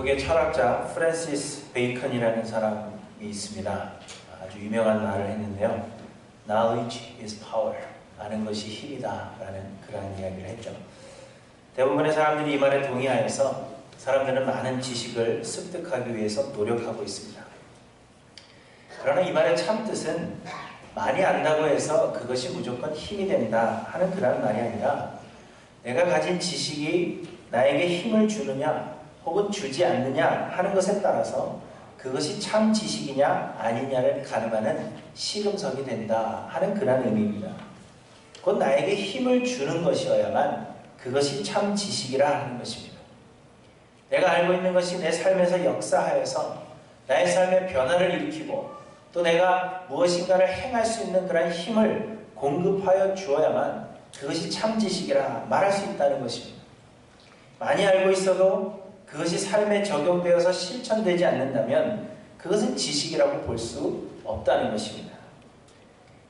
영국의 철학자 프랜시스 베이컨이라는 사람이 있습니다. 아주 유명한 말을 했는데요. Knowledge is power. 아는 것이 힘이다 라는 그런 이야기를 했죠. 대부분의 사람들이 이 말에 동의하여서 사람들은 많은 지식을 습득하기 위해서 노력하고 있습니다. 그러나 이 말의 참뜻은 많이 안다고 해서 그것이 무조건 힘이 된다 하는 그런 말이 아니라 내가 가진 지식이 나에게 힘을 주느냐 혹은 주지 않느냐 하는 것에 따라서 그것이 참 지식이냐 아니냐를 가늠하는 시금석이 된다 하는 그런 의미입니다. 곧 나에게 힘을 주는 것이어야만 그것이 참 지식이라 하는 것입니다. 내가 알고 있는 것이 내 삶에서 역사하여서 나의 삶의 변화를 일으키고 또 내가 무엇인가를 행할 수 있는 그런 힘을 공급하여 주어야만 그것이 참 지식이라 말할 수 있다는 것입니다. 많이 알고 있어도 그것이 삶에 적용되어서 실천되지 않는다면 그것은 지식이라고 볼 수 없다는 것입니다.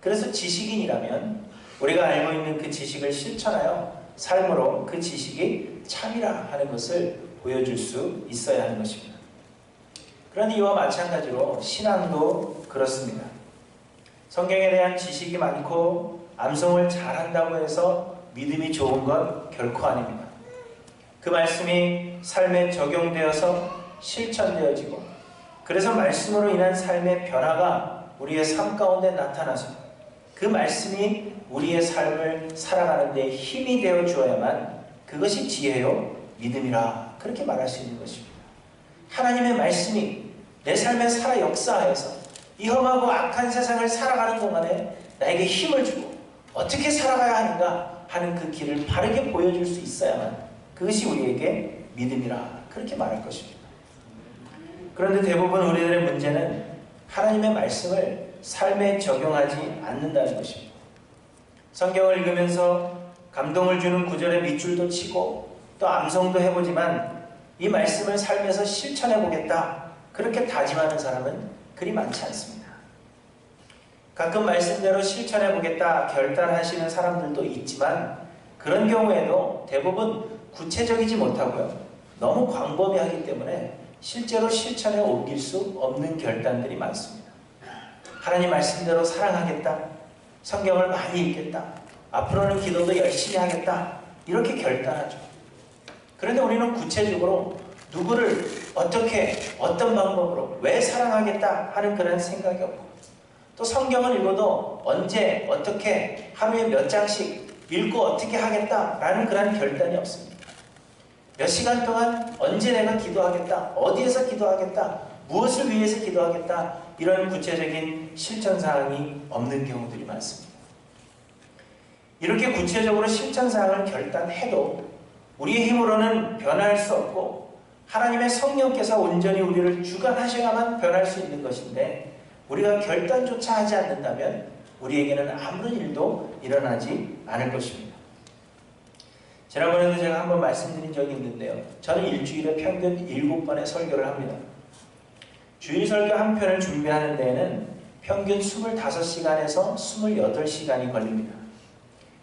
그래서 지식인이라면 우리가 알고 있는 그 지식을 실천하여 삶으로 그 지식이 참이라 하는 것을 보여줄 수 있어야 하는 것입니다. 그런데 이와 마찬가지로 신앙도 그렇습니다. 성경에 대한 지식이 많고 암송을 잘한다고 해서 믿음이 좋은 건 결코 아닙니다. 그 말씀이 삶에 적용되어서 실천되어지고 그래서 말씀으로 인한 삶의 변화가 우리의 삶 가운데 나타나서 그 말씀이 우리의 삶을 살아가는 데 힘이 되어 주어야만 그것이 지혜요 믿음이라 그렇게 말할 수 있는 것입니다. 하나님의 말씀이 내 삶에 살아 역사하여서 이 험하고 악한 세상을 살아가는 동안에 나에게 힘을 주고 어떻게 살아가야 하는가 하는 그 길을 바르게 보여줄 수 있어야만 그것이 우리에게 믿음이라 그렇게 말할 것입니다. 그런데 대부분 우리들의 문제는 하나님의 말씀을 삶에 적용하지 않는다는 것입니다. 성경을 읽으면서 감동을 주는 구절에 밑줄도 치고 또 암송도 해보지만 이 말씀을 삶에서 실천해보겠다 그렇게 다짐하는 사람은 그리 많지 않습니다. 가끔 말씀대로 실천해보겠다 결단하시는 사람들도 있지만 그런 경우에도 대부분 구체적이지 못하고요. 너무 광범위하기 때문에 실제로 실천에 옮길 수 없는 결단들이 많습니다. 하나님 말씀대로 사랑하겠다. 성경을 많이 읽겠다. 앞으로는 기도도 열심히 하겠다. 이렇게 결단하죠. 그런데 우리는 구체적으로 누구를 어떻게 어떤 방법으로 왜 사랑하겠다 하는 그런 생각이 없고 또 성경을 읽어도 언제 어떻게 하루에 몇 장씩 읽고 어떻게 하겠다라는 그런 결단이 없습니다. 몇 시간 동안 언제 내가 기도하겠다, 어디에서 기도하겠다, 무엇을 위해서 기도하겠다 이런 구체적인 실천사항이 없는 경우들이 많습니다. 이렇게 구체적으로 실천사항을 결단해도 우리의 힘으로는 변할 수 없고 하나님의 성령께서 온전히 우리를 주관하셔야만 변할 수 있는 것인데 우리가 결단조차 하지 않는다면 우리에게는 아무런 일도 일어나지 않을 것입니다. 지난번에도 제가 한번 말씀드린 적이 있는데요. 저는 일주일에 평균 7번의 설교를 합니다. 주일 설교 한 편을 준비하는 데에는 평균 25시간에서 28시간이 걸립니다.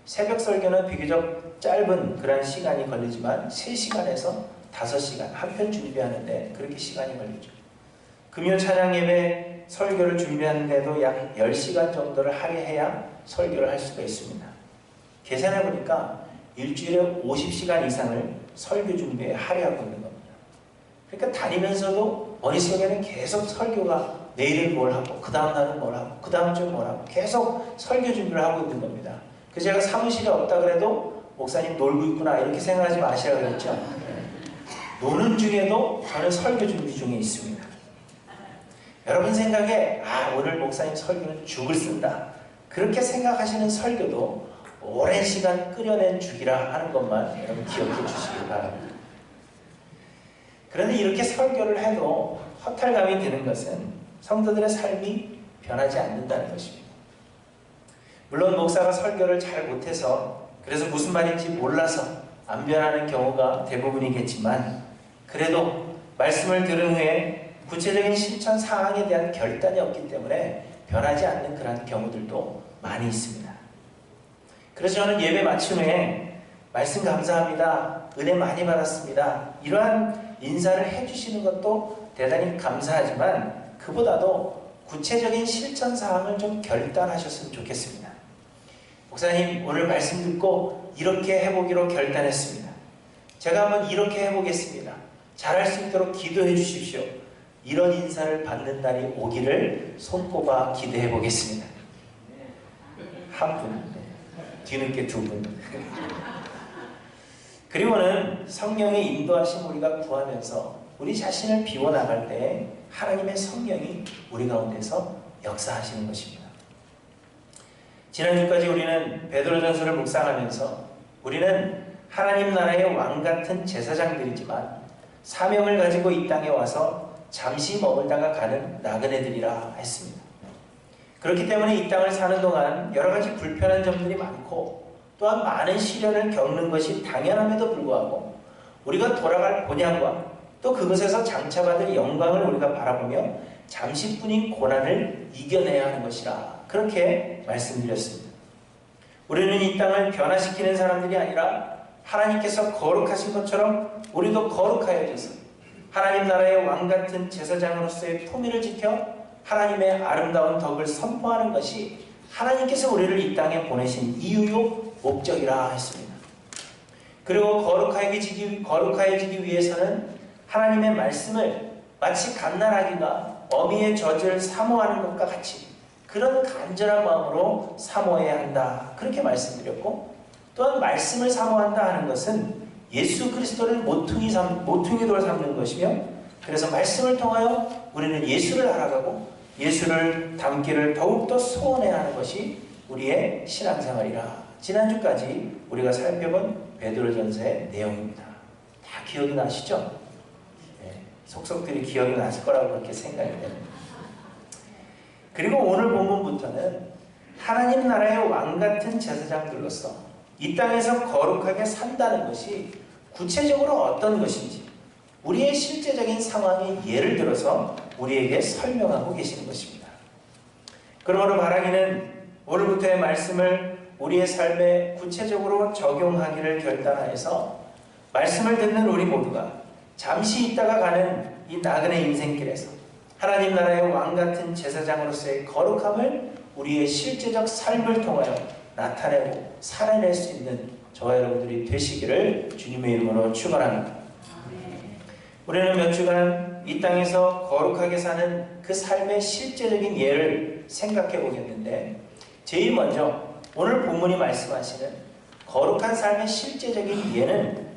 새벽 설교는 비교적 짧은 그런 시간이 걸리지만 3시간에서 5시간 한 편 준비하는데 그렇게 시간이 걸리죠. 금요 찬양 예배 설교를 준비하는데도 약 10시간 정도를 할애해야 설교를 할 수가 있습니다. 계산해 보니까 일주일에 50시간 이상을 설교 준비에 할애하고 있는 겁니다. 그러니까 다니면서도 머릿속에는 계속 설교가 내일은 뭘 하고 그 다음 날은 뭘 하고 그 다음 주는 뭘 하고 계속 설교 준비를 하고 있는 겁니다. 그래서 제가 사무실에 없다 그래도 목사님 놀고 있구나 이렇게 생각하지 마시라고 그랬죠. 노는 중에도 저는 설교 준비 중에 있습니다. 여러분 생각에 오늘 목사님 설교는 죽을 쓴다 그렇게 생각하시는 설교도 오랜 시간 끓여낸 죽이라 하는 것만 여러분 기억해 주시기 바랍니다. 그런데 이렇게 설교를 해도 허탈감이 드는 것은 성도들의 삶이 변하지 않는다는 것입니다. 물론 목사가 설교를 잘 못해서 그래서 무슨 말인지 몰라서 안 변하는 경우가 대부분이겠지만 그래도 말씀을 들은 후에 구체적인 실천 사항에 대한 결단이 없기 때문에 변하지 않는 그런 경우들도 많이 있습니다. 그래서 저는 예배 마친 후에 말씀 감사합니다. 은혜 많이 받았습니다. 이러한 인사를 해주시는 것도 대단히 감사하지만 그보다도 구체적인 실천 사항을 좀 결단하셨으면 좋겠습니다. 목사님, 오늘 말씀 듣고 이렇게 해보기로 결단했습니다. 제가 한번 이렇게 해보겠습니다. 잘할 수 있도록 기도해 주십시오. 이런 인사를 받는 날이 오기를 손꼽아 기대해 보겠습니다. 한 분, 뒤늦게 두 분. 그리고는 성령의 인도하심 우리가 구하면서 우리 자신을 비워나갈 때 하나님의 성령이 우리 가운데서 역사하시는 것입니다. 지난주까지 우리는 베드로전서를 묵상하면서 우리는 하나님 나라의 왕 같은 제사장들이지만 사명을 가지고 이 땅에 와서 잠시 머물다가 가는 나그네들이라 했습니다. 그렇기 때문에 이 땅을 사는 동안 여러 가지 불편한 점들이 많고 또한 많은 시련을 겪는 것이 당연함에도 불구하고 우리가 돌아갈 본향과 또 그것에서 장차받을 영광을 우리가 바라보며 잠시뿐인 고난을 이겨내야 하는 것이라 그렇게 말씀드렸습니다. 우리는 이 땅을 변화시키는 사람들이 아니라 하나님께서 거룩하신 것처럼 우리도 거룩하여져서 하나님 나라의 왕 같은 제사장으로서의 품위를 지켜 하나님의 아름다운 덕을 선포하는 것이 하나님께서 우리를 이 땅에 보내신 이유요 목적이라 했습니다. 그리고 거룩하여지기 위해서는 하나님의 말씀을 마치 갓난아기가 어미의 젖을 사모하는 것과 같이 그런 간절한 마음으로 사모해야 한다. 그렇게 말씀드렸고 또한 말씀을 사모한다 하는 것은 예수 그리스도를 모퉁이돌 삼는 것이며 그래서 말씀을 통하여 우리는 예수를 알아가고 예수를 닮기를 더욱더 소원해야 하는 것이 우리의 신앙생활이라 지난주까지 우리가 살펴본 베드로전서의 내용입니다. 다 기억이 나시죠? 네, 속속들이 기억이 나실 거라고 그렇게 생각이 됩니다. 그리고 오늘 본문부터는 하나님 나라의 왕같은 제사장들로서 이 땅에서 거룩하게 산다는 것이 구체적으로 어떤 것인지 우리의 실제적인 상황의 예를 들어서 우리에게 설명하고 계시는 것입니다. 그러므로 바라기는 오늘부터의 말씀을 우리의 삶에 구체적으로 적용하기를 결단하여서 말씀을 듣는 우리 모두가 잠시 있다가 가는 이 나그네 인생길에서 하나님 나라의 왕같은 제사장으로서의 거룩함을 우리의 실제적 삶을 통하여 나타내고 살아낼 수 있는 저와 여러분들이 되시기를 주님의 이름으로 축원합니다. 우리는 몇 주간 이 땅에서 거룩하게 사는 그 삶의 실제적인 예를 생각해 보겠는데 제일 먼저 오늘 본문이 말씀하시는 거룩한 삶의 실제적인 예는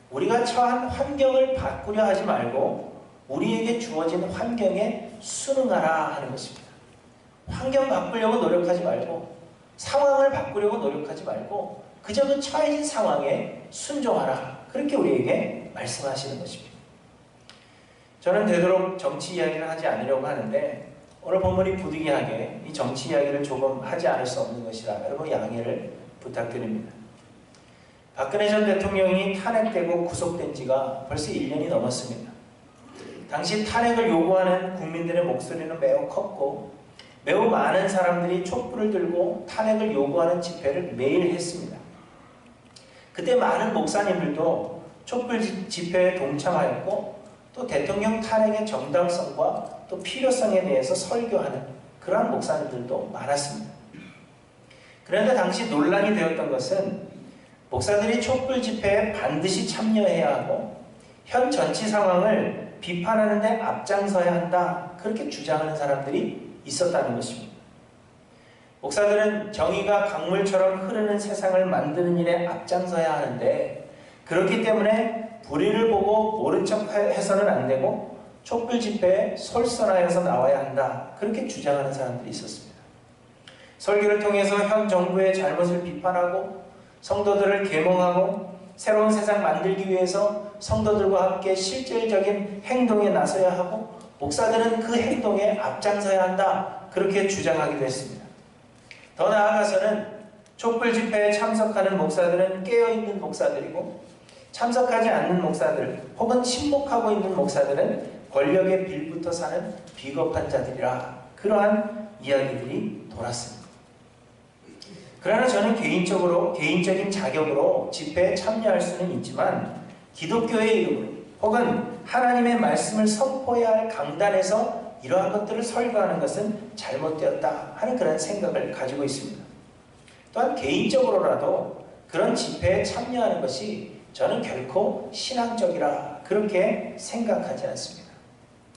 우리가 처한 환경을 바꾸려 하지 말고 우리에게 주어진 환경에 순응하라 하는 것입니다. 환경 바꾸려고 노력하지 말고 상황을 바꾸려고 노력하지 말고 그저 그 처해진 상황에 순종하라. 그렇게 우리에게 말씀하시는 것입니다. 저는 되도록 정치 이야기를 하지 않으려고 하는데 오늘 본문이 부득이하게 이 정치 이야기를 조금 하지 않을 수 없는 것이라 여러분 양해를 부탁드립니다. 박근혜 전 대통령이 탄핵되고 구속된 지가 벌써 1년이 넘었습니다. 당시 탄핵을 요구하는 국민들의 목소리는 매우 컸고 매우 많은 사람들이 촛불을 들고 탄핵을 요구하는 집회를 매일 했습니다. 그때 많은 목사님들도 촛불 집회에 동참하였고 또 대통령 탄핵의 정당성과 또 필요성에 대해서 설교하는 그러한 목사님들도 많았습니다. 그런데 당시 논란이 되었던 것은 목사들이 촛불 집회에 반드시 참여해야 하고 현 정치 상황을 비판하는 데 앞장서야 한다. 그렇게 주장하는 사람들이 있었다는 것입니다. 목사들은 정의가 강물처럼 흐르는 세상을 만드는 일에 앞장서야 하는데 그렇기 때문에 불의를 보고 모른 척 해서는 안 되고 촛불 집회에 솔선하여서 나와야 한다. 그렇게 주장하는 사람들이 있었습니다. 설교를 통해서 현 정부의 잘못을 비판하고 성도들을 계몽하고 새로운 세상 만들기 위해서 성도들과 함께 실질적인 행동에 나서야 하고 목사들은 그 행동에 앞장서야 한다. 그렇게 주장하기도 했습니다. 더 나아가서는 촛불 집회에 참석하는 목사들은 깨어있는 목사들이고 참석하지 않는 목사들 혹은 침묵하고 있는 목사들은 권력에 빌붙어 사는 비겁한 자들이라 그러한 이야기들이 돌았습니다. 그러나 저는 개인적인 자격으로 집회에 참여할 수는 있지만 기독교의 이름으로 혹은 하나님의 말씀을 선포해야 할 강단에서 이러한 것들을 설교하는 것은 잘못되었다 하는 그런 생각을 가지고 있습니다. 또한 개인적으로라도 그런 집회에 참여하는 것이 저는 결코 신앙적이라 그렇게 생각하지 않습니다.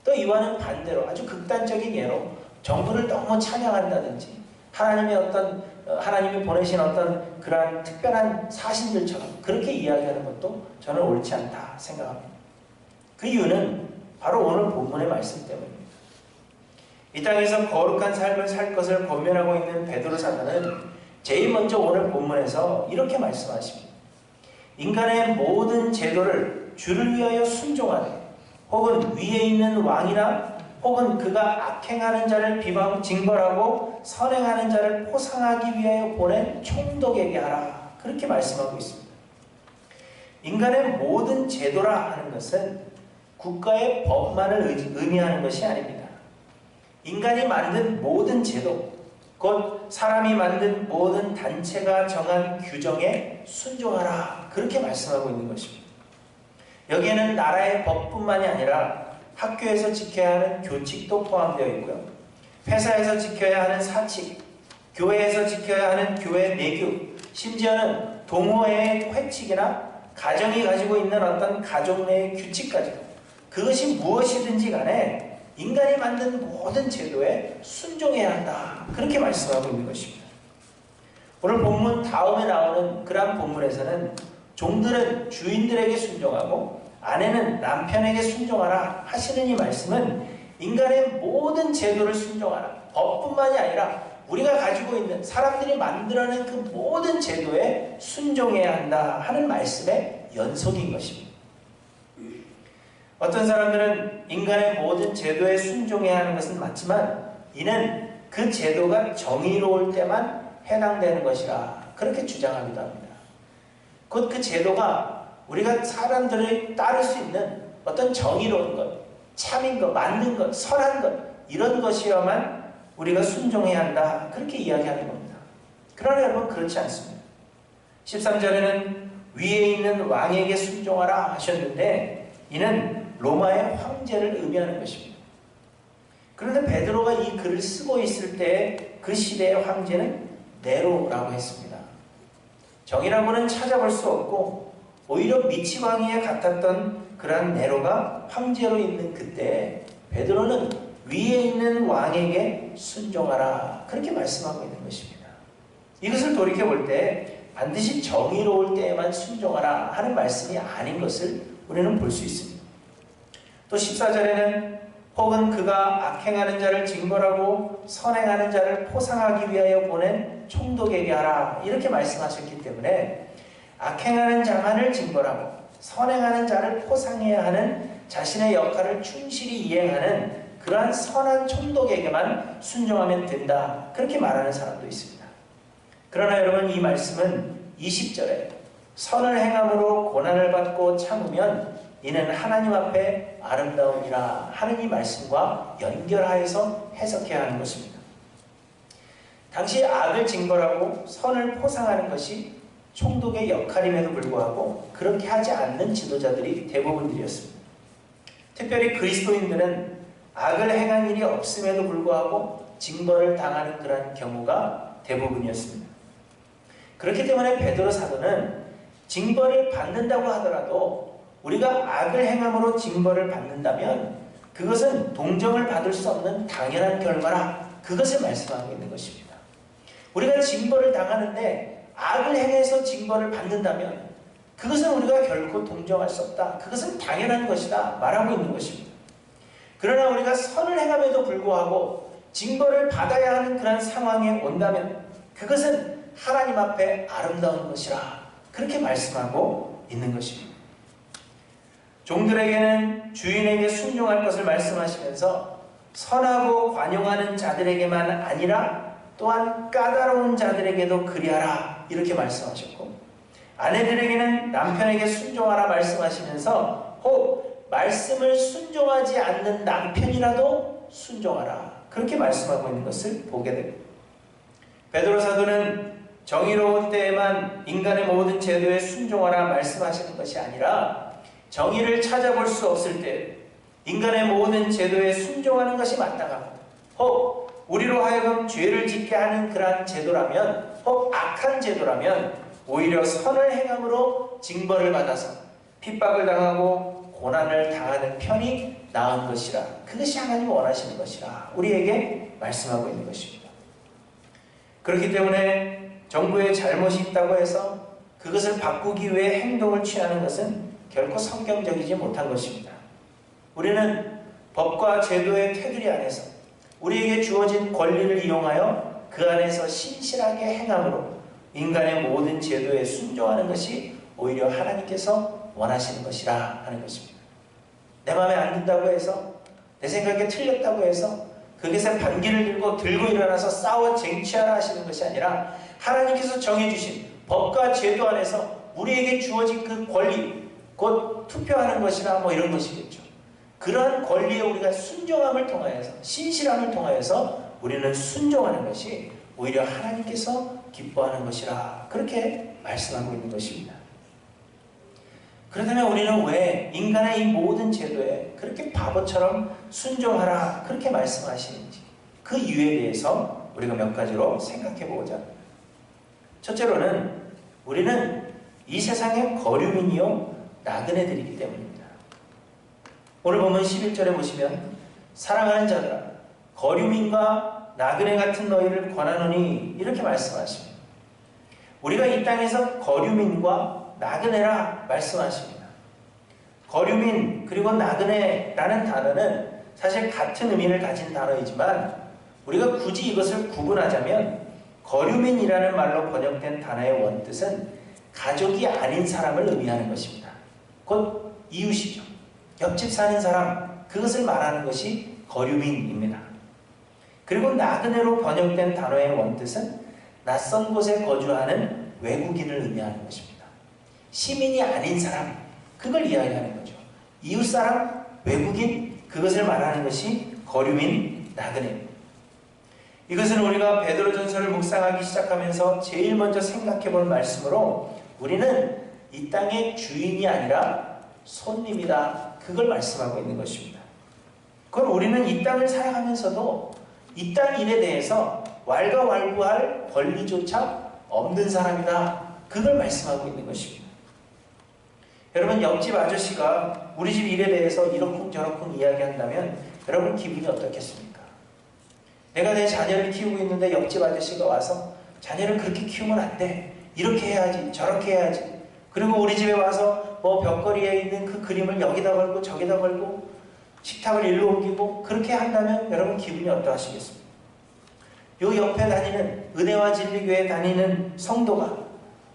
또 이와는 반대로 아주 극단적인 예로 정부를 너무 찬양한다든지 하나님이 보내신 어떤 그러한 특별한 사신들처럼 그렇게 이야기하는 것도 저는 옳지 않다 생각합니다. 그 이유는 바로 오늘 본문의 말씀 때문입니다. 이 땅에서 거룩한 삶을 살 것을 권면하고 있는 베드로 사도는 제일 먼저 오늘 본문에서 이렇게 말씀하십니다. 인간의 모든 제도를 주를 위하여 순종하되 혹은 위에 있는 왕이나 혹은 그가 악행하는 자를 징벌하고 선행하는 자를 포상하기 위하여 보낸 총독에게 하라. 그렇게 말씀하고 있습니다. 인간의 모든 제도라 하는 것은 국가의 법만을 의미하는 것이 아닙니다. 인간이 만든 모든 제도, 곧 사람이 만든 모든 단체가 정한 규정에 순종하라. 그렇게 말씀하고 있는 것입니다. 여기에는 나라의 법뿐만이 아니라 학교에서 지켜야 하는 교칙도 포함되어 있고요. 회사에서 지켜야 하는 사칙, 교회에서 지켜야 하는 교회 내규, 심지어는 동호회의 회칙이나 가정이 가지고 있는 어떤 가족 내의 규칙까지도 그것이 무엇이든지 간에 인간이 만든 모든 제도에 순종해야 한다. 그렇게 말씀하고 있는 것입니다. 오늘 본문 다음에 나오는 그러한 본문에서는 종들은 주인들에게 순종하고 아내는 남편에게 순종하라 하시는 이 말씀은 인간의 모든 제도를 순종하라. 법뿐만이 아니라 우리가 가지고 있는 사람들이 만들어낸 그 모든 제도에 순종해야 한다 하는 말씀의 연속인 것입니다. 어떤 사람들은 인간의 모든 제도에 순종해야 하는 것은 맞지만 이는 그 제도가 정의로울 때만 해당되는 것이라 그렇게 주장하기도 합니다. 곧 그 제도가 우리가 사람들을 따를 수 있는 어떤 정의로운 것, 참인 것, 맞는 것, 선한 것 이런 것이어야만 우리가 순종해야 한다 그렇게 이야기하는 겁니다. 그러나 여러분 그렇지 않습니다. 13절에는 위에 있는 왕에게 순종하라 하셨는데 이는 로마의 황제를 의미하는 것입니다. 그런데 베드로가 이 글을 쓰고 있을 때 그 시대의 황제는 네로라고 했습니다. 정의라고는 찾아볼 수 없고 오히려 미치광이에 같았던 그러한 네로가 황제로 있는 그때 베드로는 위에 있는 왕에게 순종하라 그렇게 말씀하고 있는 것입니다. 이것을 돌이켜볼 때 반드시 정의로울 때에만 순종하라 하는 말씀이 아닌 것을 우리는 볼 수 있습니다. 또 14절에는 혹은 그가 악행하는 자를 징벌하고 선행하는 자를 포상하기 위하여 보낸 총독에게 하라 이렇게 말씀하셨기 때문에 악행하는 자만을 징벌하고 선행하는 자를 포상해야 하는 자신의 역할을 충실히 이행하는 그러한 선한 총독에게만 순종하면 된다 그렇게 말하는 사람도 있습니다. 그러나 여러분 이 말씀은 20절에 선을 행함으로 고난을 받고 참으면 이는 하나님 앞에 아름다움이라 하는 이 말씀과 연결하여서 해석해야 하는 것입니다. 당시 악을 징벌하고 선을 포상하는 것이 총독의 역할임에도 불구하고 그렇게 하지 않는 지도자들이 대부분들이었습니다. 특별히 그리스도인들은 악을 행한 일이 없음에도 불구하고 징벌을 당하는 그런 경우가 대부분이었습니다. 그렇기 때문에 베드로 사도는 징벌을 받는다고 하더라도 우리가 악을 행함으로 징벌을 받는다면 그것은 동정을 받을 수 없는 당연한 결과라 그것을 말씀하고 있는 것입니다. 우리가 징벌을 당하는데 악을 행해서 징벌을 받는다면 그것은 우리가 결코 동정할 수 없다. 그것은 당연한 것이다 말하고 있는 것입니다. 그러나 우리가 선을 행함에도 불구하고 징벌을 받아야 하는 그런 상황에 온다면 그것은 하나님 앞에 아름다운 것이라 그렇게 말씀하고 있는 것입니다. 종들에게는 주인에게 순종할 것을 말씀하시면서 선하고 관용하는 자들에게만 아니라 또한 까다로운 자들에게도 그리하라 이렇게 말씀하셨고 아내들에게는 남편에게 순종하라 말씀하시면서 혹 말씀을 순종하지 않는 남편이라도 순종하라 그렇게 말씀하고 있는 것을 보게 됩니다. 베드로 사도는 정의로운 때에만 인간의 모든 제도에 순종하라 말씀하시는 것이 아니라 정의를 찾아볼 수 없을 때 인간의 모든 제도에 순종하는 것이 마땅하고, 혹 우리로 하여금 죄를 짓게 하는 그러한 제도라면, 혹 악한 제도라면 오히려 선을 행함으로 징벌을 받아서 핍박을 당하고 고난을 당하는 편이 나은 것이라, 그것이 하나님 원하시는 것이라 우리에게 말씀하고 있는 것입니다. 그렇기 때문에 정부에 잘못이 있다고 해서 그것을 바꾸기 위해 행동을 취하는 것은 결코 성경적이지 못한 것입니다. 우리는 법과 제도의 테두리 안에서 우리에게 주어진 권리를 이용하여 그 안에서 신실하게 행함으로 인간의 모든 제도에 순종하는 것이 오히려 하나님께서 원하시는 것이라 하는 것입니다. 내 마음에 안 든다고 해서, 내 생각에 틀렸다고 해서 그것에 반기를 들고 일어나서 싸워 쟁취하라 하시는 것이 아니라, 하나님께서 정해주신 법과 제도 안에서 우리에게 주어진 그 권리, 곧 투표하는 것이나 뭐 이런 것이겠죠. 그러한 권리에 우리가 순종함을 통하여서, 신실함을 통하여서 우리는 순종하는 것이 오히려 하나님께서 기뻐하는 것이라, 그렇게 말씀하고 있는 것입니다. 그렇다면 우리는 왜 인간의 이 모든 제도에 그렇게 바보처럼 순종하라 그렇게 말씀하시는지, 그 이유에 대해서 우리가 몇 가지로 생각해 보고자 합니다. 첫째로는 우리는 이 세상의 거류민이요 나그네들이기 때문입니다. 오늘 보면 11절에 보시면, 사랑하는 자들아 거류민과 나그네 같은 너희를 권하노니, 이렇게 말씀하십니다. 우리가 이 땅에서 거류민과 나그네라 말씀하십니다. 거류민 그리고 나그네라는 단어는 사실 같은 의미를 가진 단어이지만, 우리가 굳이 이것을 구분하자면 거류민이라는 말로 번역된 단어의 원뜻은 가족이 아닌 사람을 의미하는 것입니다. 곧 이웃이죠. 옆집 사는 사람, 그것을 말하는 것이 거류민입니다. 그리고 나그네로 번역된 단어의 원뜻은 낯선 곳에 거주하는 외국인을 의미하는 것입니다. 시민이 아닌 사람, 그걸 이야기하는 거죠. 이웃 사람, 외국인, 그것을 말하는 것이 거류민, 나그네입니다. 이것은 우리가 베드로전서를 묵상하기 시작하면서 제일 먼저 생각해 볼 말씀으로, 우리는 이 땅의 주인이 아니라 손님이다, 그걸 말씀하고 있는 것입니다. 그럼 우리는 이 땅을 살아가면서도 이 땅 일에 대해서 왈가왈부할 권리조차 없는 사람이다, 그걸 말씀하고 있는 것입니다. 여러분, 옆집 아저씨가 우리 집 일에 대해서 이러쿵저러쿵 이야기한다면 여러분 기분이 어떻겠습니까? 내가 내 자녀를 키우고 있는데 옆집 아저씨가 와서 자녀를 그렇게 키우면 안 돼, 이렇게 해야지, 저렇게 해야지, 그리고 우리 집에 와서 뭐 벽걸이에 있는 그 그림을 여기다 걸고 저기다 걸고 식탁을 일로 옮기고 그렇게 한다면 여러분 기분이 어떠하시겠습니까? 요 옆에 다니는 은혜와 진리교회 다니는 성도가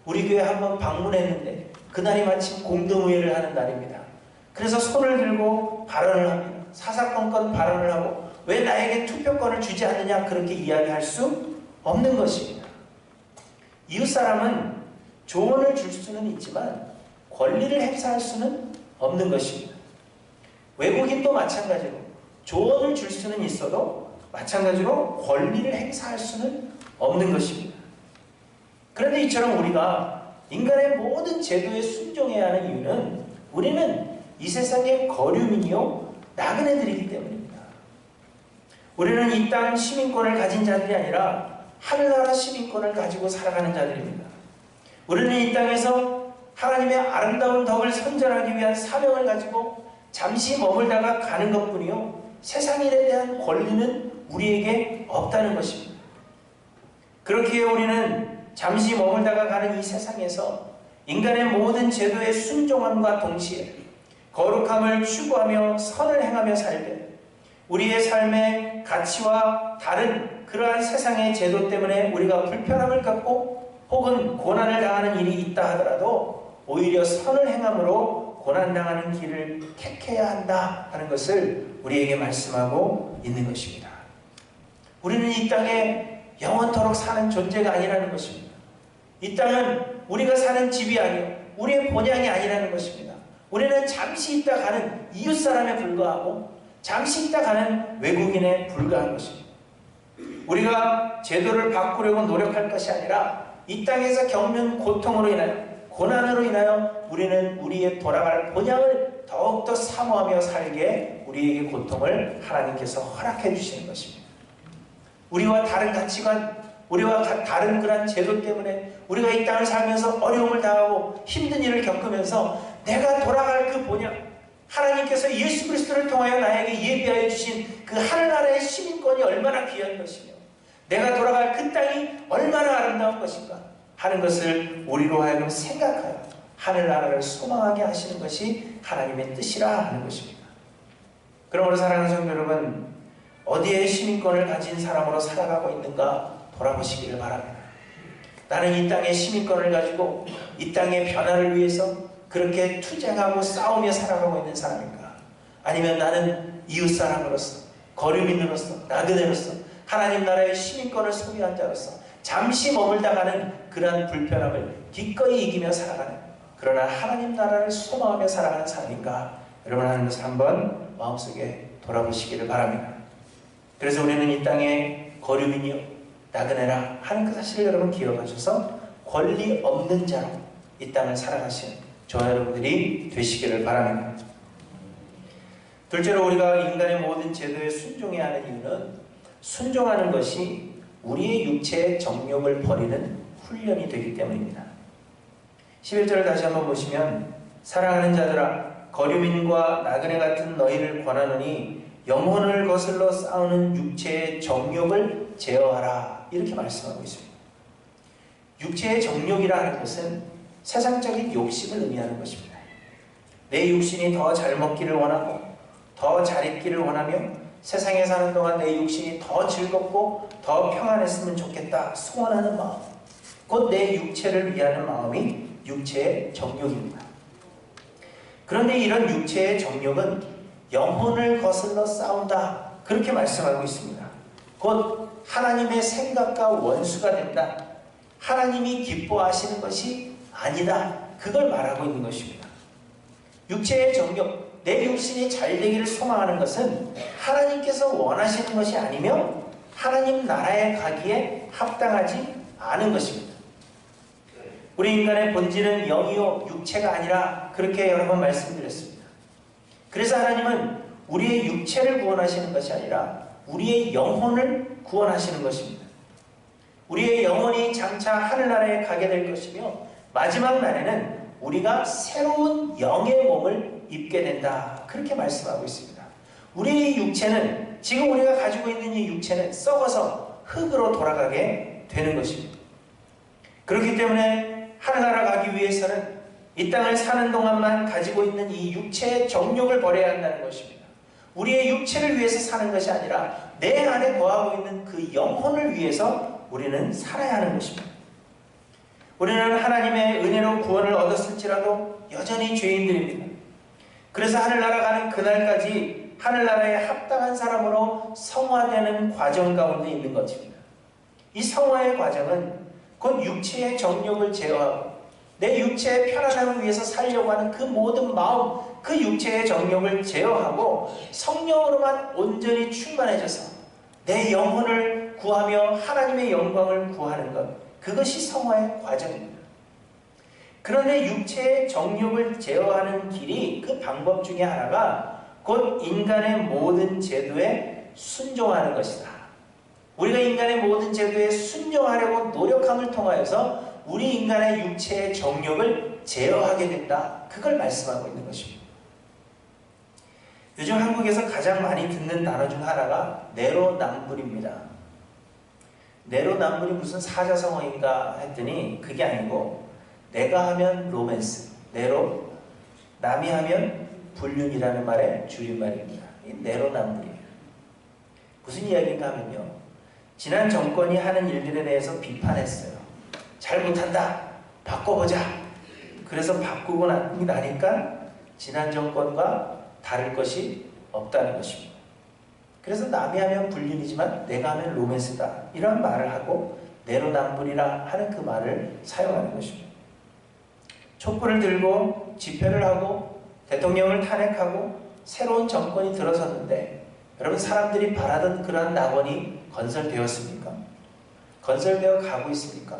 우리 교회 한번 방문했는데 그날이 마침 공동의회를 하는 날입니다. 그래서 손을 들고 발언을 합니다. 사사건건 발언을 하고, 왜 나에게 투표권을 주지 않느냐, 그렇게 이야기할 수 없는 것입니다. 이웃사람은 조언을 줄 수는 있지만 권리를 행사할 수는 없는 것입니다. 외국인도 마찬가지로 조언을 줄 수는 있어도 마찬가지로 권리를 행사할 수는 없는 것입니다. 그런데 이처럼 우리가 인간의 모든 제도에 순종해야 하는 이유는, 우리는 이 세상의 거류민이요 나그네들이기 때문입니다. 우리는 이 땅 시민권을 가진 자들이 아니라 하늘나라 시민권을 가지고 살아가는 자들입니다. 우리는 이 땅에서 하나님의 아름다운 덕을 선전하기 위한 사명을 가지고 잠시 머물다가 가는 것뿐이요, 세상 일에 대한 권리는 우리에게 없다는 것입니다. 그렇기에 우리는 잠시 머물다가 가는 이 세상에서 인간의 모든 제도에 순종함과 동시에 거룩함을 추구하며 선을 행하며 살되, 우리의 삶의 가치와 다른 그러한 세상의 제도 때문에 우리가 불편함을 갖고 혹은 고난을 당하는 일이 있다 하더라도 오히려 선을 행함으로 고난당하는 길을 택해야 한다 하는 것을 우리에게 말씀하고 있는 것입니다. 우리는 이 땅에 영원토록 사는 존재가 아니라는 것입니다. 이 땅은 우리가 사는 집이 아니요 우리의 본향이 아니라는 것입니다. 우리는 잠시 있다 가는 이웃사람에 불과하고 잠시 있다 가는 외국인에 불과한 것입니다. 우리가 제도를 바꾸려고 노력할 것이 아니라 이 땅에서 겪는 고통으로 인하여, 고난으로 인하여 우리는 우리의 돌아갈 본향을 더욱더 사모하며 살게 우리에게 고통을 하나님께서 허락해 주시는 것입니다. 우리와 다른 가치관, 우리와 다른 그런 제도 때문에 우리가 이 땅을 살면서 어려움을 당하고 힘든 일을 겪으면서 내가 돌아갈 그 본향, 하나님께서 예수 그리스도를 통하여 나에게 예비하여 주신 그 하늘나라의 시민권이 얼마나 귀한 것이며 내가 돌아갈 그 땅이 얼마나 아름다운 것인가 하는 것을 우리로 하여금 생각하여 하늘나라를 소망하게 하시는 것이 하나님의 뜻이라 하는 것입니다. 그러므로 사랑하는 성도 여러분, 어디에 시민권을 가진 사람으로 살아가고 있는가 돌아보시기를 바랍니다. 나는 이 땅의 시민권을 가지고 이 땅의 변화를 위해서 그렇게 투쟁하고 싸우며 살아가고 있는 사람인가? 아니면 나는 이웃사람으로서, 거류민으로서, 나그네로서 하나님 나라의 시민권을 소유한 자로서 잠시 머물다가는 그러한 불편함을 기꺼이 이기며 살아가는, 그러나 하나님 나라를 소망하며 살아가는 사람인가? 여러분 하는 것을 한번 마음속에 돌아보시기를 바랍니다. 그래서 우리는 이 땅의 거류민이요 나그네라 하는 그 사실을 여러분 기억하셔서 권리 없는 자로 이 땅을 살아가시는 저와 여러분들이 되시기를 바랍니다. 둘째로 우리가 인간의 모든 제도에 순종해야 하는 이유는 순종하는 것이 우리의 육체의 정욕을 버리는 훈련이 되기 때문입니다. 11절을 다시 한번 보시면 사랑하는 자들아 거류민과 나그네 같은 너희를 권하노니 영혼을 거슬러 싸우는 육체의 정욕을 제어하라 이렇게 말씀하고 있습니다. 육체의 정욕이라 하는 것은 세상적인 욕심을 의미하는 것입니다. 내 육신이 더 잘 먹기를 원하고 더 잘 입기를 원하며 세상에 사는 동안 내 육신이 더 즐겁고 더 평안했으면 좋겠다 소원하는 마음, 곧 내 육체를 위하는 마음이 육체의 정욕입니다. 그런데 이런 육체의 정욕은 영혼을 거슬러 싸운다 그렇게 말씀하고 있습니다. 곧 하나님의 생각과 원수가 된다. 하나님이 기뻐하시는 것이 아니다. 그걸 말하고 있는 것입니다. 육체의 정욕, 내 육신이 잘 되기를 소망하는 것은 하나님께서 원하시는 것이 아니며 하나님 나라에 가기에 합당하지 않은 것입니다. 우리 인간의 본질은 영이요 육체가 아니라 그렇게 여러 번 말씀드렸습니다. 그래서 하나님은 우리의 육체를 구원하시는 것이 아니라 우리의 영혼을 구원하시는 것입니다. 우리의 영혼이 장차 하늘나라에 가게 될 것이며 마지막 날에는 우리가 새로운 영의 몸을 입게 된다. 그렇게 말씀하고 있습니다. 우리의 육체는 지금 우리가 가지고 있는 이 육체는 썩어서 흙으로 돌아가게 되는 것입니다. 그렇기 때문에 하늘나라 가기 위해서는 이 땅을 사는 동안만 가지고 있는 이 육체의 정욕을 버려야 한다는 것입니다. 우리의 육체를 위해서 사는 것이 아니라 내 안에 거하고 있는 그 영혼을 위해서 우리는 살아야 하는 것입니다. 우리는 하나님의 은혜로 구원을 얻었을지라도 여전히 죄인들입니다. 그래서 하늘나라 가는 그날까지 하늘나라에 합당한 사람으로 성화되는 과정 가운데 있는 것입니다. 이 성화의 과정은 곧 육체의 정욕을 제어하고 내 육체의 편안함을 위해서 살려고 하는 그 모든 마음, 그 육체의 정욕을 제어하고 성령으로만 온전히 충만해져서 내 영혼을 구하며 하나님의 영광을 구하는 것, 그것이 성화의 과정입니다. 그런데 육체의 정욕을 제어하는 길이 그 방법 중에 하나가 곧 인간의 모든 제도에 순종하는 것이다. 우리가 인간의 모든 제도에 순종하려고 노력함을 통하여서 우리 인간의 육체의 정욕을 제어하게 된다. 그걸 말씀하고 있는 것입니다. 요즘 한국에서 가장 많이 듣는 단어 중 하나가 내로남불입니다. 내로남불이 무슨 사자성어인가 했더니 그게 아니고 내가 하면 로맨스, 내로, 남이 하면 불륜이라는 말의 줄임말입니다. 이 내로남불이에요. 무슨 이야기인가 하면요, 지난 정권이 하는 일들에 대해서 비판했어요. 잘 못한다, 바꿔보자. 그래서 바꾸고 나니까 지난 정권과 다를 것이 없다는 것입니다. 그래서 남이 하면 불륜이지만 내가 하면 로맨스다, 이런 말을 하고 내로남불이라 하는 그 말을 사용하는 것입니다. 촛불을 들고 집회를 하고 대통령을 탄핵하고 새로운 정권이 들어섰는데 여러분, 사람들이 바라던 그러한 낙원이 건설되었습니까? 건설되어 가고 있습니까?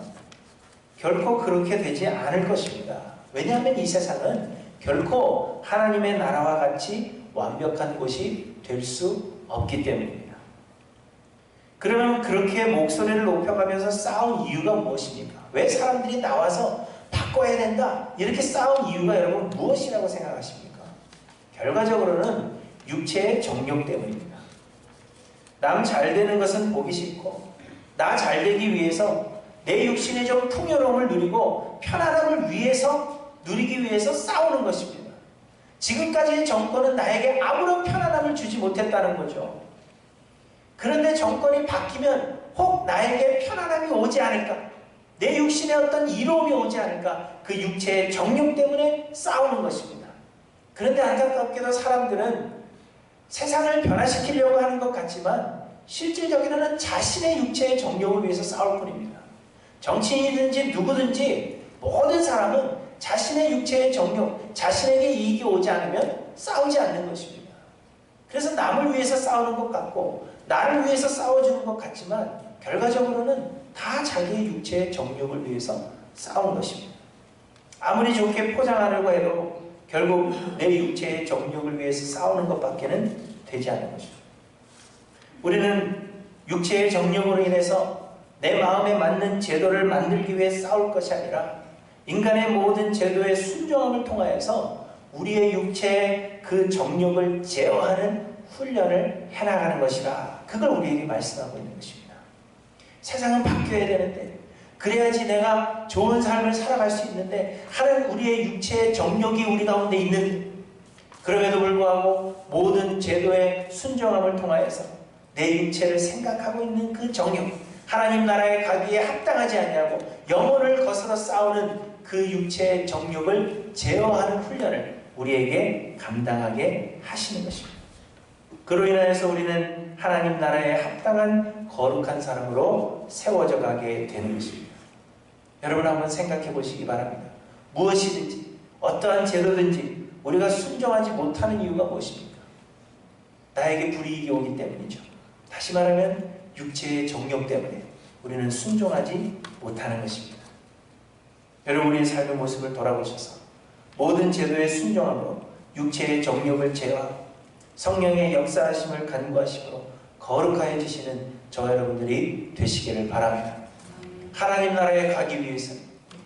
결코 그렇게 되지 않을 것입니다. 왜냐하면 이 세상은 결코 하나님의 나라와 같이 완벽한 곳이 될 수 없기 때문입니다. 그러면 그렇게 목소리를 높여가면서 싸운 이유가 무엇입니까? 왜 사람들이 나와서 바꿔야 된다 이렇게 싸운 이유가 여러분 무엇이라고 생각하십니까? 결과적으로는 육체의 정욕 때문입니다. 남 잘되는 것은 보기 싫고 나 잘되기 위해서 내 육신의 좀 풍요로움을 누리고 편안함을 누리기 위해서 싸우는 것입니다. 지금까지의 정권은 나에게 아무런 편안함을 주지 못했다는 거죠. 그런데 정권이 바뀌면 혹 나에게 편안함이 오지 않을까? 내 육신에 어떤 이로움이 오지 않을까? 그 육체의 정욕 때문에 싸우는 것입니다. 그런데 안타깝게도 사람들은 세상을 변화시키려고 하는 것 같지만 실질적으로는 자신의 육체의 정욕을 위해서 싸울 뿐입니다. 정치인이든지 누구든지 모든 사람은 자신의 육체의 정욕, 자신에게 이익이 오지 않으면 싸우지 않는 것입니다. 그래서 남을 위해서 싸우는 것 같고 나를 위해서 싸워주는 것 같지만 결과적으로는 다 자기의 육체의 정욕을 위해서 싸우는 것입니다. 아무리 좋게 포장하려고 해도 결국 내 육체의 정욕을 위해서 싸우는 것밖에는 되지 않는 것입니다. 우리는 육체의 정욕으로 인해서 내 마음에 맞는 제도를 만들기 위해 싸울 것이 아니라 인간의 모든 제도의 순종함을 통하여서 우리의 육체의 그 정욕을 제어하는 훈련을 해나가는 것이라 그걸 우리에게 말씀하고 있는 것입니다. 세상은 바뀌어야 되는데 그래야지 내가 좋은 삶을 살아갈 수 있는데 하는 우리의 육체의 정욕이 우리 가운데 있는데 그럼에도 불구하고 모든 제도의 순종함을 통하여서 내 육체를 생각하고 있는 그 정욕 하나님 나라에 가기에 합당하지 아니하고 영혼을 거스러 싸우는 그 육체의 정욕을 제어하는 훈련을 우리에게 감당하게 하시는 것입니다. 그로 인하여서 우리는 하나님 나라에 합당한 거룩한 사람으로 세워져 가게 되는 것입니다. 여러분 한번 생각해 보시기 바랍니다. 무엇이든지 어떠한 제도든지 우리가 순종하지 못하는 이유가 무엇입니까? 나에게 불이익이 오기 때문이죠. 다시 말하면 육체의 정욕 때문에 우리는 순종하지 못하는 것입니다. 여러분 우리의 삶의 모습을 돌아보셔서 모든 제도의 순종함으로 육체의 정욕을 제어하고 성령의 역사하심을 간구하심으로 거룩하여지시는 저와 여러분들이 되시기를 바랍니다. 하나님 나라에 가기 위해서는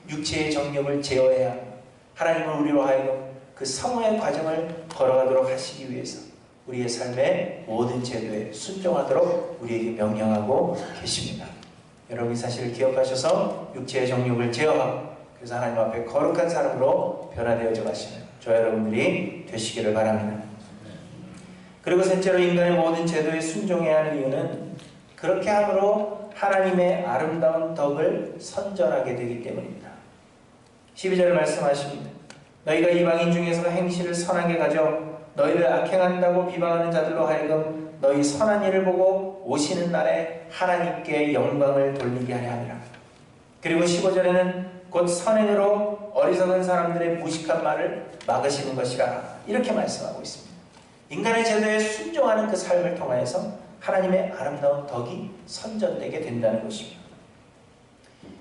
육체의 정욕을 제어해야 합니다. 하나님은 우리로 하여금 그 성화의 과정을 걸어가도록 하시기 위해서 우리의 삶의 모든 제도에 순종하도록 우리에게 명령하고 계십니다. 여러분 이 사실을 기억하셔서 육체의 정욕을 제어하고 그래서 하나님 앞에 거룩한 사람으로 변화되어져 가시는 저와 여러분들이 되시기를 바랍니다. 그리고 셋째로 인간의 모든 제도에 순종해야 하는 이유는 그렇게 함으로 하나님의 아름다운 덕을 선전하게 되기 때문입니다. 12절 말씀하십니다. 너희가 이방인 중에서 행실을 선하게 가져 너희를 악행한다고 비방하는 자들로 하여금 너희 선한 일을 보고 오시는 날에 하나님께 영광을 돌리게 하려 함이라. 그리고 15절에는 곧 선행으로 어리석은 사람들의 무식한 말을 막으시는 것이라 이렇게 말씀하고 있습니다. 인간의 제도에 순종하는 그 삶을 통하여서 하나님의 아름다운 덕이 선전되게 된다는 것입니다.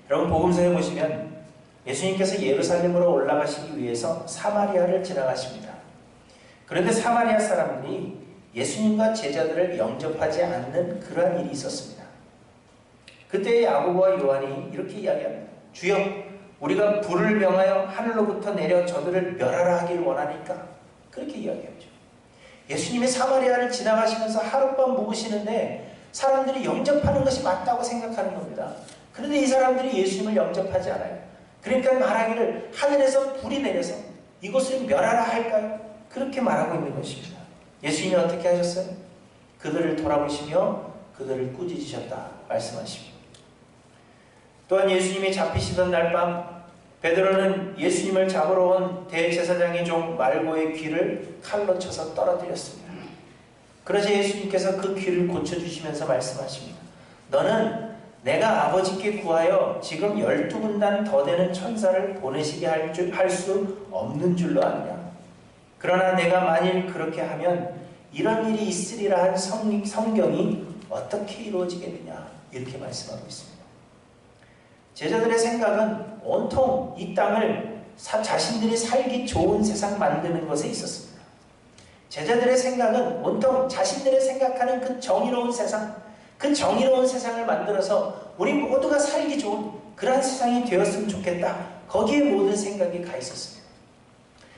여러분 복음서에 보시면 예수님께서 예루살렘으로 올라가시기 위해서 사마리아를 지나가십니다. 그런데 사마리아 사람들이 예수님과 제자들을 영접하지 않는 그러한 일이 있었습니다. 그때 야고보와 요한이 이렇게 이야기합니다. 주여 우리가 불을 명하여 하늘로부터 내려 저들을 멸하라 하길 원하니까 그렇게 이야기하죠. 예수님이 사마리아를 지나가시면서 하룻밤 묵으시는데 사람들이 영접하는 것이 맞다고 생각하는 겁니다. 그런데 이 사람들이 예수님을 영접하지 않아요. 그러니까 말하기를 하늘에서 불이 내려서 이곳을 멸하라 할까요? 그렇게 말하고 있는 것입니다. 예수님이 어떻게 하셨어요? 그들을 돌아보시며 그들을 꾸짖으셨다 말씀하십니다. 또한 예수님이 잡히시던 날 밤 베드로는 예수님을 잡으러 온 대제사장의 종 말고의 귀를 칼로 쳐서 떨어뜨렸습니다. 그러자 예수님께서 그 귀를 고쳐주시면서 말씀하십니다. 너는 내가 아버지께 구하여 지금 12군단 더 되는 천사를 보내시게 할 수 없는 줄로 아느냐. 그러나 내가 만일 그렇게 하면 이런 일이 있으리라 한 성경이 어떻게 이루어지겠느냐 이렇게 말씀하고 있습니다. 제자들의 생각은 온통 이 땅을 자신들이 살기 좋은 세상 만드는 것에 있었습니다. 제자들의 생각은 온통 자신들의 생각하는 그 정의로운 세상, 그 정의로운 세상을 만들어서 우리 모두가 살기 좋은 그러한 세상이 되었으면 좋겠다. 거기에 모든 생각이 가 있었습니다.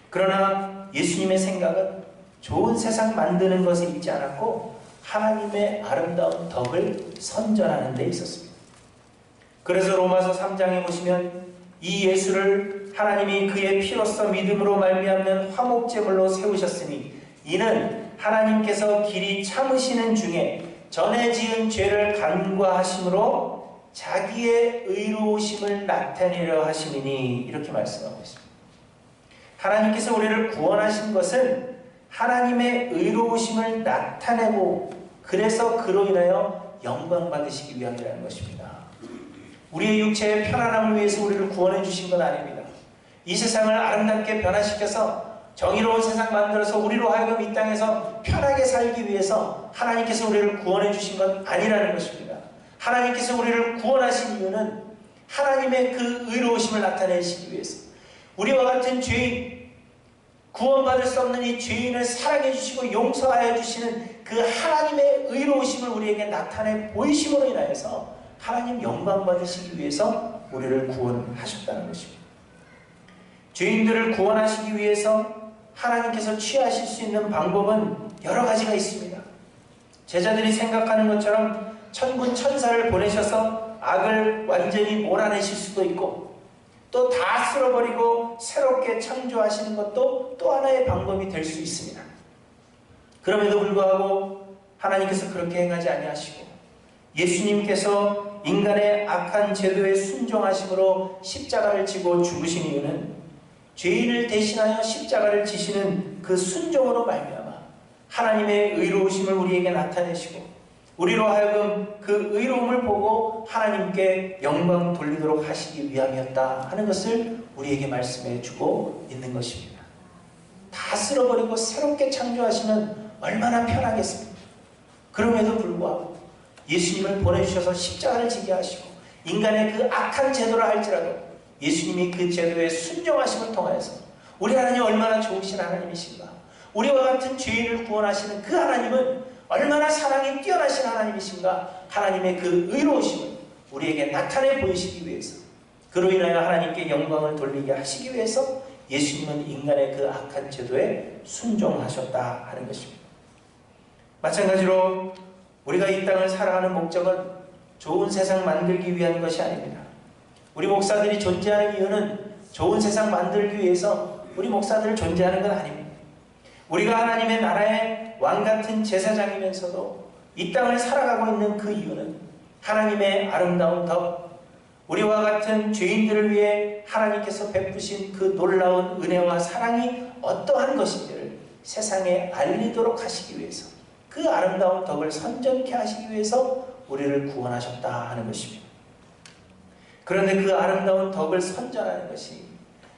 그러나 예수님의 생각은 좋은 세상 만드는 것에 있지 않았고 하나님의 아름다운 덕을 선전하는 데 있었습니다. 그래서 로마서 3장에 보시면 이 예수를 하나님이 그의 피로써 믿음으로 말미암는 화목제물로 세우셨으니 이는 하나님께서 길이 참으시는 중에 전에 지은 죄를 간과하심으로 자기의 의로우심을 나타내려 하심이니 이렇게 말씀하고 있습니다. 하나님께서 우리를 구원하신 것은 하나님의 의로우심을 나타내고 그래서 그로 인하여 영광 받으시기 위함이라는 것입니다. 우리의 육체의 편안함을 위해서 우리를 구원해 주신 건 아닙니다. 이 세상을 아름답게 변화시켜서 정의로운 세상 만들어서 우리로 하여금 이 땅에서 편하게 살기 위해서 하나님께서 우리를 구원해 주신 건 아니라는 것입니다. 하나님께서 우리를 구원하신 이유는 하나님의 그 의로우심을 나타내시기 위해서 우리와 같은 죄인, 구원받을 수 없는 이 죄인을 사랑해 주시고 용서하여 주시는 그 하나님의 의로우심을 우리에게 나타내 보이심으로 인하여서 하나님 영광 받으시기 위해서 우리를 구원하셨다는 것입니다. 죄인들을 구원하시기 위해서 하나님께서 취하실 수 있는 방법은 여러 가지가 있습니다. 제자들이 생각하는 것처럼 천군 천사를 보내셔서 악을 완전히 몰아내실 수도 있고 또 다 쓸어버리고 새롭게 창조하시는 것도 또 하나의 방법이 될 수 있습니다. 그럼에도 불구하고 하나님께서 그렇게 행하지 아니하시고 예수님께서 인간의 악한 제도에 순종하심으로 십자가를 지고 죽으신 이유는 죄인을 대신하여 십자가를 지시는 그 순종으로 말미암아 하나님의 의로우심을 우리에게 나타내시고 우리로 하여금 그 의로움을 보고 하나님께 영광 돌리도록 하시기 위함이었다 하는 것을 우리에게 말씀해 주고 있는 것입니다. 다 쓸어버리고 새롭게 창조하시면 얼마나 편하겠습니까? 그럼에도 불구하고 예수님을 보내주셔서 십자가를 지게 하시고 인간의 그 악한 제도라 할지라도 예수님이 그 제도에 순종하심을 통하여서 우리 하나님 얼마나 좋으신 하나님이신가, 우리와 같은 죄인을 구원하시는 그 하나님은 얼마나 사랑이 뛰어나신 하나님이신가, 하나님의 그 의로우심을 우리에게 나타내 보이시기 위해서 그로 인하여 하나님께 영광을 돌리게 하시기 위해서 예수님은 인간의 그 악한 제도에 순종하셨다 하는 것입니다. 마찬가지로 우리가 이 땅을 살아가는 목적은 좋은 세상 만들기 위한 것이 아닙니다. 우리 목사들이 존재하는 이유는 좋은 세상 만들기 위해서 우리 목사들을 존재하는 건 아닙니다. 우리가 하나님의 나라의 왕같은 제사장이면서도 이 땅을 살아가고 있는 그 이유는 하나님의 아름다운 덕, 우리와 같은 죄인들을 위해 하나님께서 베푸신 그 놀라운 은혜와 사랑이 어떠한 것인지를 세상에 알리도록 하시기 위해서, 그 아름다운 덕을 선전케 하시기 위해서 우리를 구원하셨다 하는 것입니다. 그런데 그 아름다운 덕을 선전하는 것이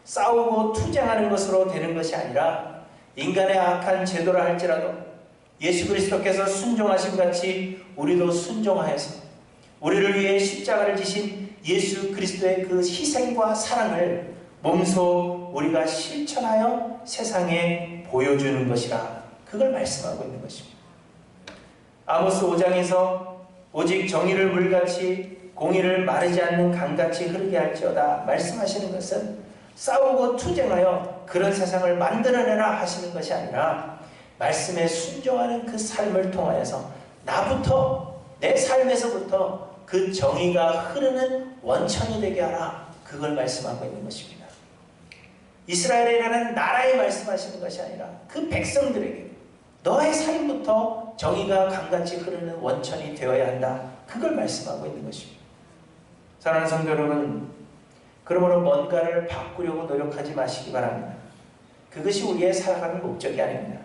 싸우고 투쟁하는 것으로 되는 것이 아니라 인간의 악한 제도라 할지라도 예수 그리스도께서 순종하신 같이 우리도 순종하여서 우리를 위해 십자가를 지신 예수 그리스도의 그 희생과 사랑을 몸소 우리가 실천하여 세상에 보여주는 것이라, 그걸 말씀하고 있는 것입니다. 아모스 5장에서 오직 정의를 물같이 공의를 마르지 않는 강같이 흐르게 할지어다 말씀하시는 것은 싸우고 투쟁하여 그런 세상을 만들어내라 하시는 것이 아니라 말씀에 순종하는 그 삶을 통하여서 나부터, 내 삶에서부터 그 정의가 흐르는 원천이 되게 하라, 그걸 말씀하고 있는 것입니다. 이스라엘이라는 나라에 말씀하시는 것이 아니라 그 백성들에게 너의 삶부터 정의가 강같이 흐르는 원천이 되어야 한다, 그걸 말씀하고 있는 것입니다. 사랑하는 성도 여러분, 그러므로 뭔가를 바꾸려고 노력하지 마시기 바랍니다. 그것이 우리의 살아가는 목적이 아닙니다.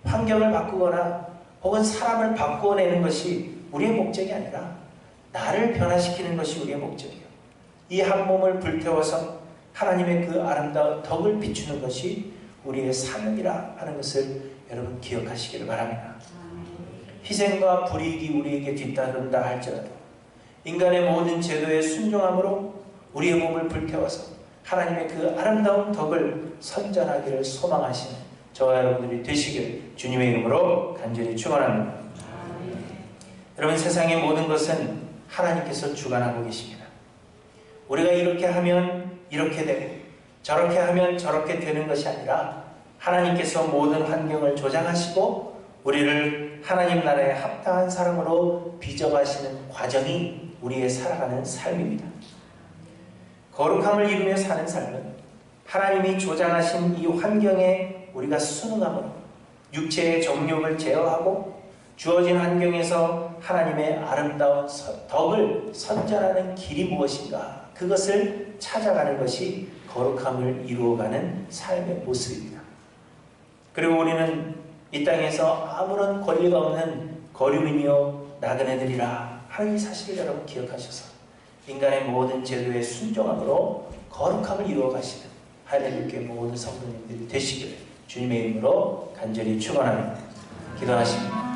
환경을 바꾸거나 혹은 사람을 바꾸어내는 것이 우리의 목적이 아니라 나를 변화시키는 것이 우리의 목적이에요. 이 한 몸을 불태워서 하나님의 그 아름다운 덕을 비추는 것이 우리의 사명이라 하는 것을 여러분 기억하시기를 바랍니다. 희생과 불이익이 우리에게 뒤따른다 할지라도 인간의 모든 제도에 순종함으로 우리의 몸을 불태워서 하나님의 그 아름다운 덕을 선전하기를 소망하시는 저와 여러분들이 되시길 주님의 이름으로 간절히 축원합니다. 여러분, 세상의 모든 것은 하나님께서 주관하고 계십니다. 우리가 이렇게 하면 이렇게 되고 저렇게 하면 저렇게 되는 것이 아니라 하나님께서 모든 환경을 조장하시고 우리를 하나님 나라에 합당한 사람으로 빚어가시는 과정이 우리의 살아가는 삶입니다. 거룩함을 이루며 사는 삶은 하나님이 조장하신 이 환경에 우리가 순응함으로 육체의 정욕을 제어하고 주어진 환경에서 하나님의 아름다운 덕을 선전하는 길이 무엇인가, 그것을 찾아가는 것이 거룩함을 이루어가는 삶의 모습입니다. 그리고 우리는 이 땅에서 아무런 권리가 없는 거류민이요 나그네들이라 하는 이 사실을 여러분 기억하셔서 인간의 모든 제도에 순종함으로 거룩함을 이루어가시는 하나님께 모든 성도님들이 되시기를 주님의 이름으로 간절히 축원합니다. 기도하십니다.